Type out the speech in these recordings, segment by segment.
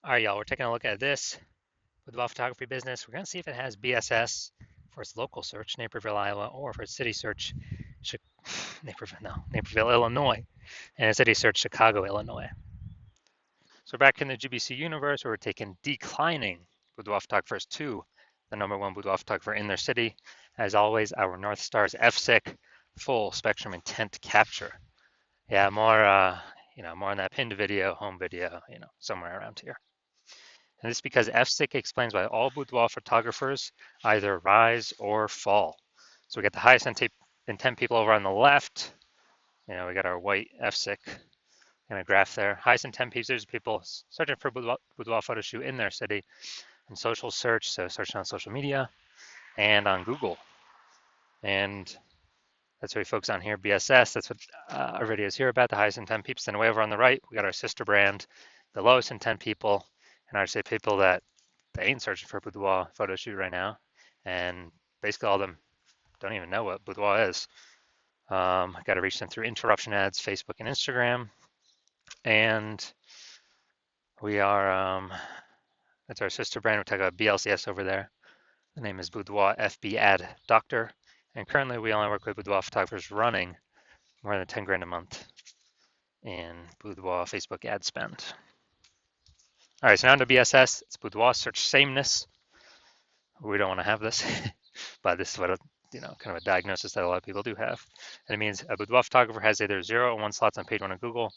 All right, y'all, we're taking a look at this boudoir photography business. We're going to see if it has BSS for its local search, Naperville, Iowa, or for its city search, Naperville, Illinois, and its city search, Chicago, Illinois. So back in the GBC universe, we're taking declining boudoir photographers to the #1 boudoir photographer in their city. As always, our North Star is FSIC, full spectrum intent capture. Yeah, more on that pinned video, home video, somewhere around here. And this is because FSIC explains why all boudoir photographers either rise or fall. So we got the highest intent people over on the left. We got our white FSIC kind of graph there. Highest intent people searching for boudoir photo shoot in their city and social search, so searching on social media and on Google. And that's what we focus on here, BSS. That's what our video is here about, the highest intent peeps. Then way over on the right, we got our sister brand, the lowest intent people, and I would say people that they ain't searching for a boudoir photo shoot right now. And basically all of them don't even know what boudoir is. I got to reach them through interruption ads, Facebook and Instagram. And we are, that's our sister brand. We talk about BLCS over there. The name is Boudoir FB Ad Doctor. And currently we only work with boudoir photographers running more than 10 grand a month in boudoir Facebook ad spend. All right, so now to BSS. It's boudoir search sameness. We don't want to have this, but this is what kind of a diagnosis that a lot of people do have. And it means a boudoir photographer has either 0 or 1 slots on page 1 of Google.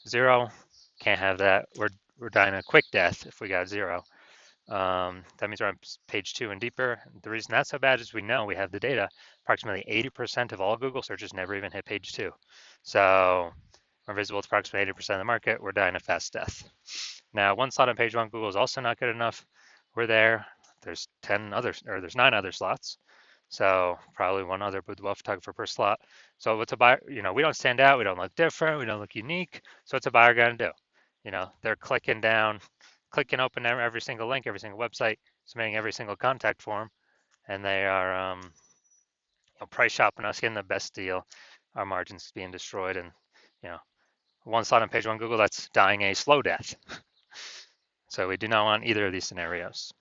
0, can't have that. We're dying a quick death if we got 0. That means we're on page 2 and deeper. The reason that's so bad is we know we have the data. Approximately 80% of all Google searches never even hit page 2. So we're visible to approximately 80% of the market. We're dying a fast death. Now, 1 slot on page 1 Google is also not good enough. We're there. There's 9 other slots. So probably 1 other boudoir photographer per slot. So what's a buyer? We don't stand out. We don't look different. We don't look unique. So what's a buyer going to do? They're clicking open every single link, every single website, submitting every single contact form, and they are price shopping us, getting the best deal. Our margins being destroyed, and 1 slot on page 1 Google, that's dying a slow death. So we do not want either of these scenarios.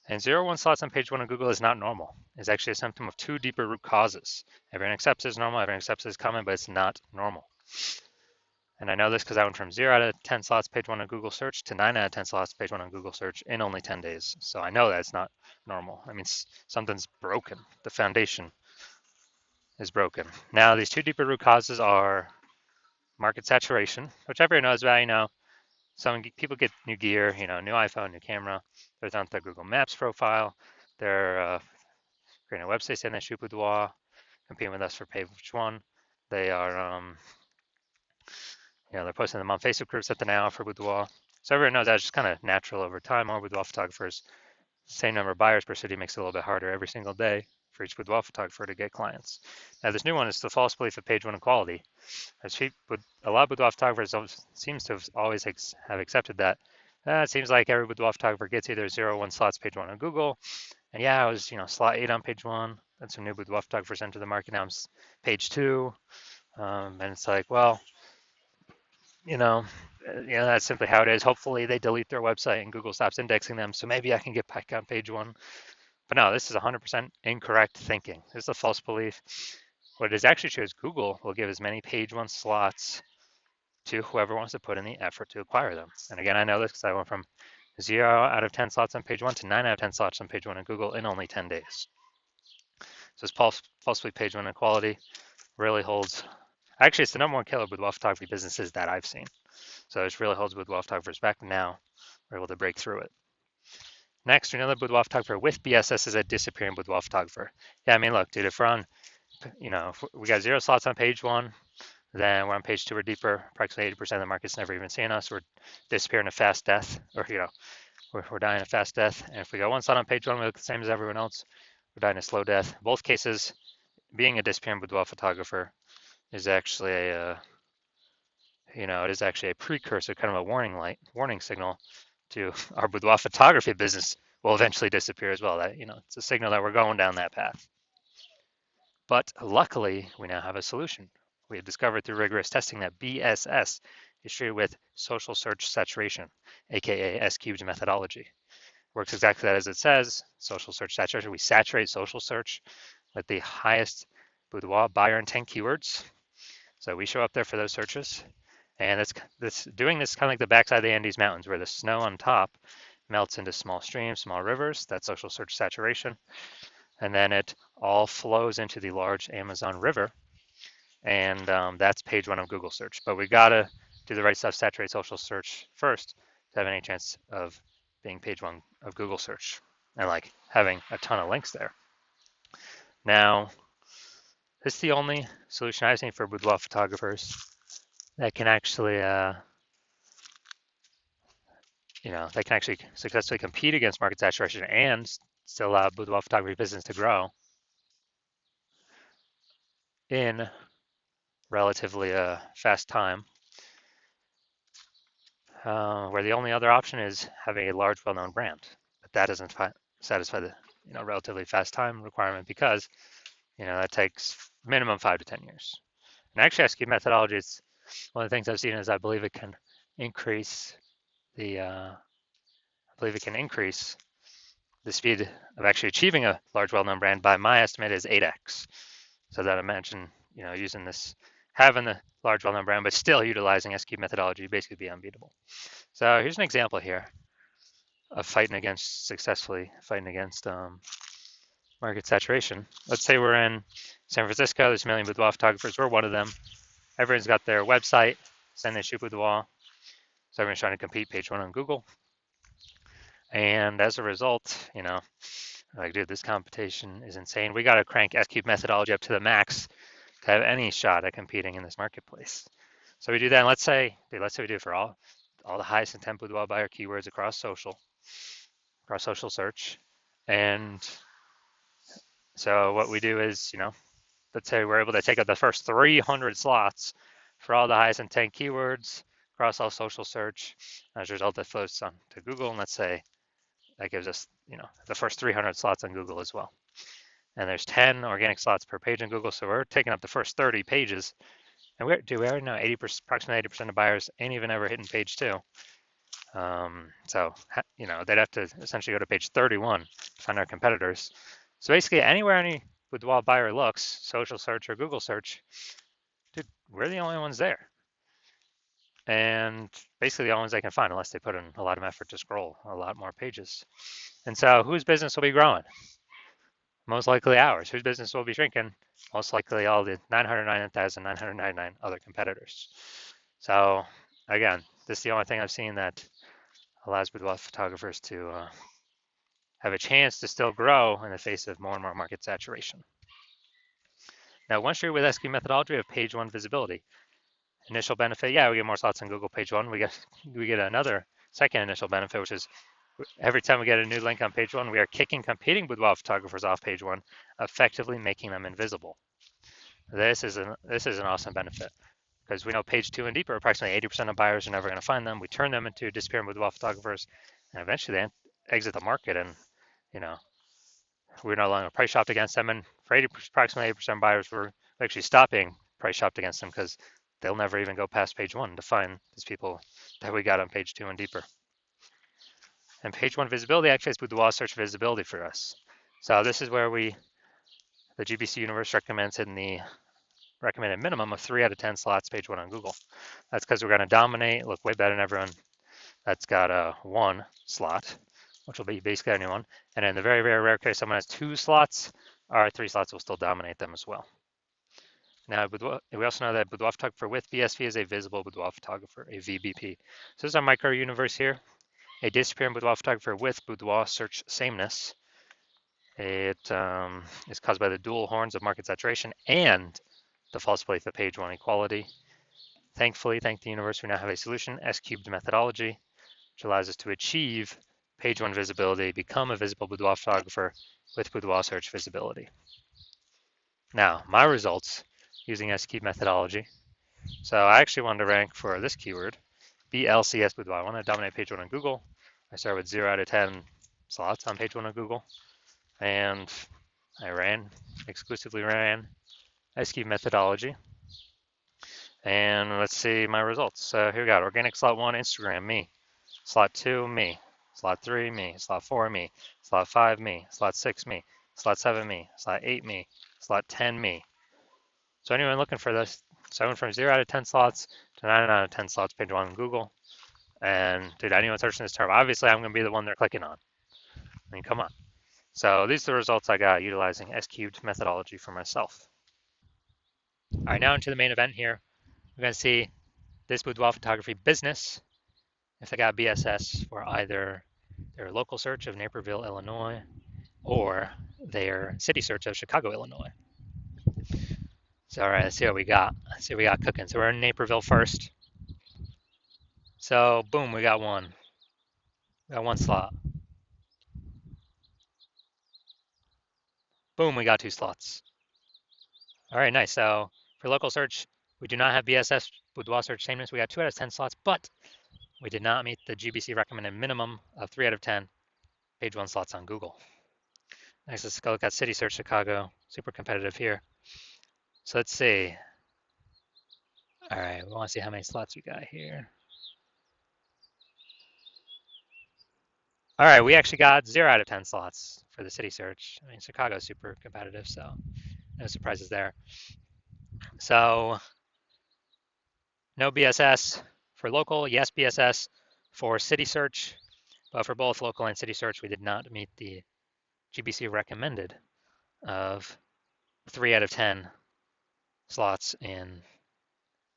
And 0 1 slots on page 1 of Google is not normal. It's actually a symptom of 2 deeper root causes. Everyone accepts it as normal, everyone accepts it as common, but it's not normal. And I know this because I went from 0 out of 10 slots page 1 on Google search to 9 out of 10 slots page 1 on Google search in only 10 days. So I know that's not normal. I mean, something's broken. The foundation is broken. Now, these 2 deeper root causes are market saturation, which everyone knows about. Some people get new gear, new iPhone, new camera. They're on their Google Maps profile. They're creating a website saying they shoot boudoir, competing with us for page 1. They are, they're posting them on Facebook groups that they now offer boudoir. So everyone knows that's just kind of natural over time. More boudoir photographers, same number of buyers per city makes it a little bit harder every single day for each boudoir photographer to get clients. Now this new one is the false belief of page 1 equality. A lot of boudoir photographers seems to have always have accepted that. It seems like every boudoir photographer gets either 0 or 1 slots page 1 on Google. And yeah, I was slot 8 on page 1. Then some new boudoir photographers enter the market. Now I'm page 2. And it's like, well, that's simply how it is. Hopefully they delete their website and Google stops indexing them. So maybe I can get back on page 1. But no, this is 100% incorrect thinking. This is a false belief. What it is actually true is Google will give as many page 1 slots to whoever wants to put in the effort to acquire them. And again, I know this because I went from 0 out of 10 slots on page 1 to 9 out of 10 slots on page 1 on Google in only 10 days. So this falsely page 1 equality really holds. Actually, it's the #1 killer with boudoir photography businesses that I've seen. So it really holds boudoir photographers back. Now we're able to break through it. Next, we know that boudoir photographer with BSS is a disappearing boudoir photographer. Yeah, I mean, look, dude, if we're on, if we got 0 slots on page 1, then we're on page 2 or deeper. Approximately 80% of the market's never even seen us. We're disappearing a fast death, or we're dying a fast death. And if we got 1 slot on page 1, we look the same as everyone else. We're dying a slow death. In both cases, being a disappearing boudoir photographer is actually it is actually a precursor, kind of a warning signal to our boudoir photography business will eventually disappear as well. That it's a signal that we're going down that path. But luckily, we now have a solution. We have discovered through rigorous testing that BSS is treated with social search saturation. aka S-cubed methodology. Works exactly that as it says. Social search saturation. We saturate social search with the highest boudoir buyer intent keywords. So we show up there for those searches. And doing this kind of like the backside of the Andes Mountains, where the snow on top melts into small streams, small rivers. That's social search saturation. And then it all flows into the large Amazon River. And that's page one of Google search. But we got to do the right stuff, saturate social search first to have any chance of being page one of Google search and like having a ton of links there. Now, this is the only solution I've seen for boudoir photographers that can actually, they can actually successfully compete against market saturation and still allow boudoir photography business to grow in relatively fast time. Where the only other option is having a large, well-known brand, but that doesn't satisfy the relatively fast time requirement because that takes minimum 5 to 10 years. And actually, S-cubed methodology is one of the things I've seen is I believe it can increase the speed of actually achieving a large, well-known brand by my estimate is 8x. So that imagine using this, having the large, well-known brand, but still utilizing S-cubed methodology, basically be unbeatable. So here's an example here of successfully fighting against market saturation. Let's say we're in San Francisco, there's a million boudoir photographers, we're one of them. Everyone's got their website, saying they shoot boudoir. So everyone's trying to compete page one on Google. And as a result, like, dude, this competition is insane. We got to crank S-cubed methodology up to the max to have any shot at competing in this marketplace. So we do that, and let's say we do it for all the highest intent boudoir buyer keywords across social search. And so what we do is, let's say we're able to take up the first 300 slots for all the highest intent keywords across all social search. As a result, that flows on to Google, and let's say that gives us, the first 300 slots on Google as well. And there's 10 organic slots per page on Google, so we're taking up the first 30 pages. And we already know approximately 80% of buyers ain't even ever hitting page 2. So, they'd have to essentially go to page 31 to find our competitors. So basically, anywhere any boudoir buyer looks, social search or Google search, dude, we're the only ones there. And basically the only ones they can find, unless they put in a lot of effort to scroll a lot more pages. And so whose business will be growing? Most likely ours. Whose business will be shrinking? Most likely all the 999,999 other competitors. So again, this is the only thing I've seen that allows boudoir photographers to have a chance to still grow in the face of more and more market saturation. Now, once you're with S-cubed methodology, we have page one visibility. Initial benefit, we get more slots on Google page one. We get another second initial benefit, which is every time we get a new link on page one, we are kicking competing boudoir photographers off page one, effectively making them invisible. This is an awesome benefit because we know page two and deeper, approximately 80% of buyers are never going to find them. We turn them into disappearing boudoir photographers, and eventually they exit the market, and we're no longer price shopped against them. And for approximately 80% of buyers, we're actually stopping price shopped against them because they'll never even go past page one to find these people that we got on page two and deeper. And page one visibility actually is boudoir search visibility for us. So this is where the GBC universe recommends in the recommended minimum of 3 out of 10 slots page one on Google. That's because we're going to dominate, look way better than everyone that's got a 1 slot, which will be basically anyone. And in the very, very rare case someone has 2 slots, our 3 slots will still dominate them as well. Now, we also know that boudoir photographer with BSV is a visible boudoir photographer, a VBP. So this is our micro universe here. A disappearing boudoir photographer with boudoir search sameness. It is caused by the dual horns of market saturation and the false belief of page one equality. Thankfully, thank the universe, we now have a solution, S-cubed methodology, which allows us to achieve page one visibility, become a visible boudoir photographer with boudoir search visibility. Now, my results using S-cubed methodology. So I actually wanted to rank for this keyword, BLCS boudoir. I want to dominate page one on Google. I started with 0 out of 10 slots on page one on Google, and I exclusively ran S-cubed methodology. And let's see my results. So here we got organic slot 1, Instagram, me. Slot 2, me. Slot 3, me. Slot 4, me. Slot 5, me. Slot 6, me. Slot 7, me. Slot 8, me. Slot 10, me. So anyone looking for this, so I went from 0 out of 10 slots to 9 out of 10 slots, page 1 on Google. And dude, anyone searching this term, obviously I'm going to be the one they're clicking on. I mean, come on. So these are the results I got utilizing S-cubed methodology for myself. All right, now into the main event here. We're going to see this boudoir photography business, if they got BSS for either their local search of Naperville, Illinois, or their city search of Chicago, Illinois. So, all right, let's see what we got. Let's see what we got cooking. So we're in Naperville first. So, boom, we got one. We got one slot. Boom, we got 2 slots. All right, nice. So for local search, we do not have BSS boudoir search sameness. We got 2 out of 10 slots, but we did not meet the GBC recommended minimum of 3 out of 10 page 1 slots on Google. Next, let's go look at city search Chicago. Super competitive here. So let's see. All right, we want to see how many slots we got here. All right, we actually got 0 out of 10 slots for the city search. I mean, Chicago's super competitive, so no surprises there. So no BSS for local, yes BSS for city search, but for both local and city search, we did not meet the GBC recommended of 3 out of 10 slots in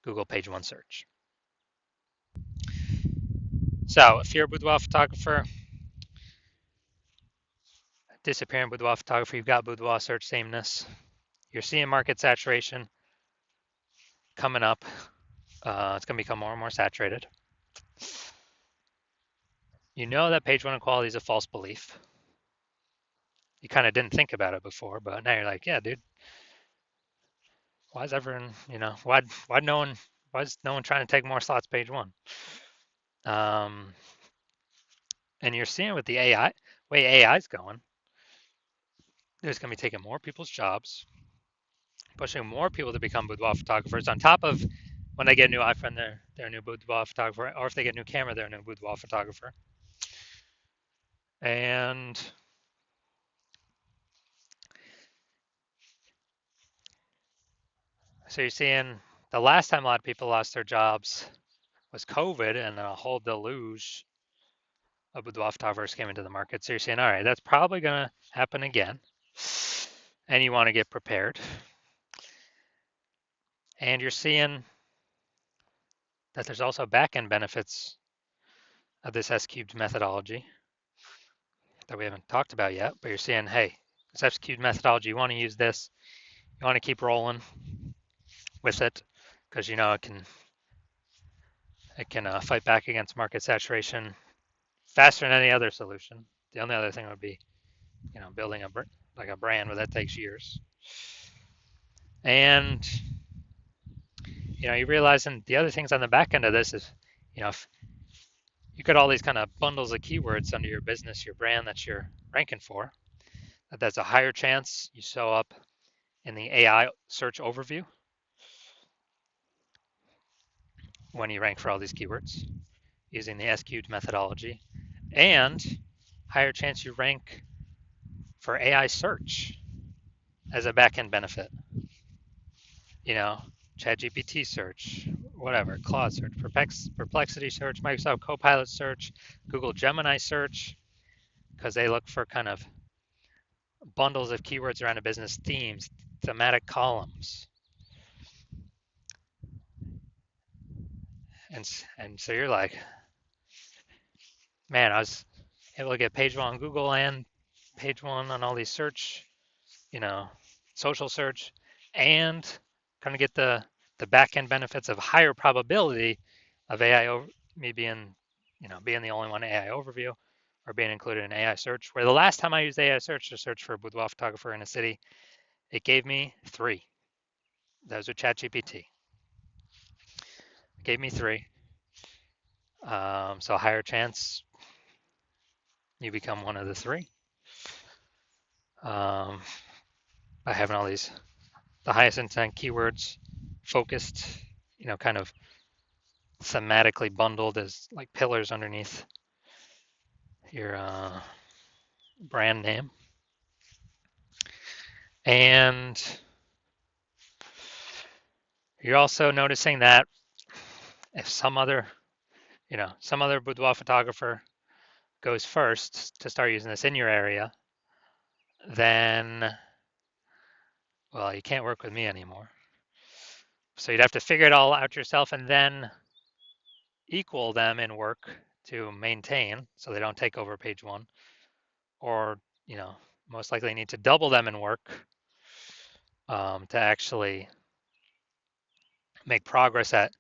Google page 1 search. So if you're a boudoir photographer, disappearing boudoir photographer, you've got boudoir search sameness. You're seeing market saturation coming up. It's going to become more and more saturated. You know that page 1 equality is a false belief. You kind of didn't think about it before, but now you're like, yeah, dude, why is everyone, why is no one trying to take more slots page 1? And you're seeing with the way AI is going, there's going to be taking more people's jobs, pushing more people to become boudoir photographers. On top of when they get a new iPhone, they're a new boudoir photographer, or if they get a new camera, they're a new boudoir photographer. And so you're seeing the last time a lot of people lost their jobs was COVID, and then a whole deluge of boudoir photographers came into the market. So you're saying, all right, that's probably going to happen again. And you want to get prepared. And you're seeing that there's also back-end benefits of this S-cubed methodology that we haven't talked about yet, but you're seeing, hey, this S-cubed methodology, you want to use this, you want to keep rolling with it, because you know it can fight back against market saturation faster than any other solution. The only other thing would be, building a brand, but that takes years. And you're realizing the other things on the back end of this is, if you got all these kind of bundles of keywords under your business, your brand that you're ranking for, that's a higher chance you show up in the AI search overview when you rank for all these keywords using the S-cubed methodology, and higher chance you rank for AI search as a back-end benefit. ChatGPT search, whatever, Claude search, Perplexity search, Microsoft Copilot search, Google Gemini search, because they look for kind of bundles of keywords around a business, themes, thematic columns. And so you're like, man, I was able to get page 1 on Google and page 1 on all these search, social search, and kind of get the back-end benefits of higher probability of AI me being the only one AI overview or being included in AI search. Where the last time I used AI search to search for a boudoir photographer in a city, it gave me 3. Those are ChatGPT. It gave me 3. So a higher chance you become one of the 3 by having all these the highest intent keywords focused, kind of thematically bundled as like pillars underneath your brand name. And you're also noticing that if some other boudoir photographer goes first to start using this in your area, then, well, you can't work with me anymore. So you'd have to figure it all out yourself and then equal them in work to maintain so they don't take over page one, or, most likely need to double them in work to actually make progress at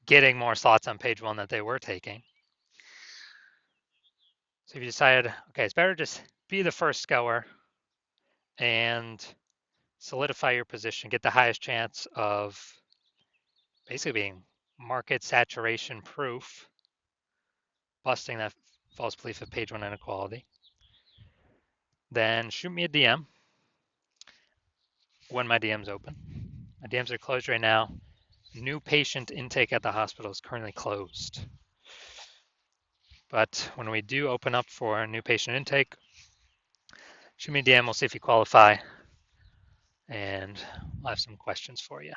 getting more slots on page one that they were taking. So if you decide, okay, it's better just be the first scour and solidify your position, get the highest chance of basically being market saturation proof, busting that false belief of page one inequality, then shoot me a DM when my DM's open. My DMs are closed right now. New patient intake at the hospital is currently closed. But when we do open up for new patient intake, shoot me a DM, we'll see if you qualify, and I'll have some questions for you.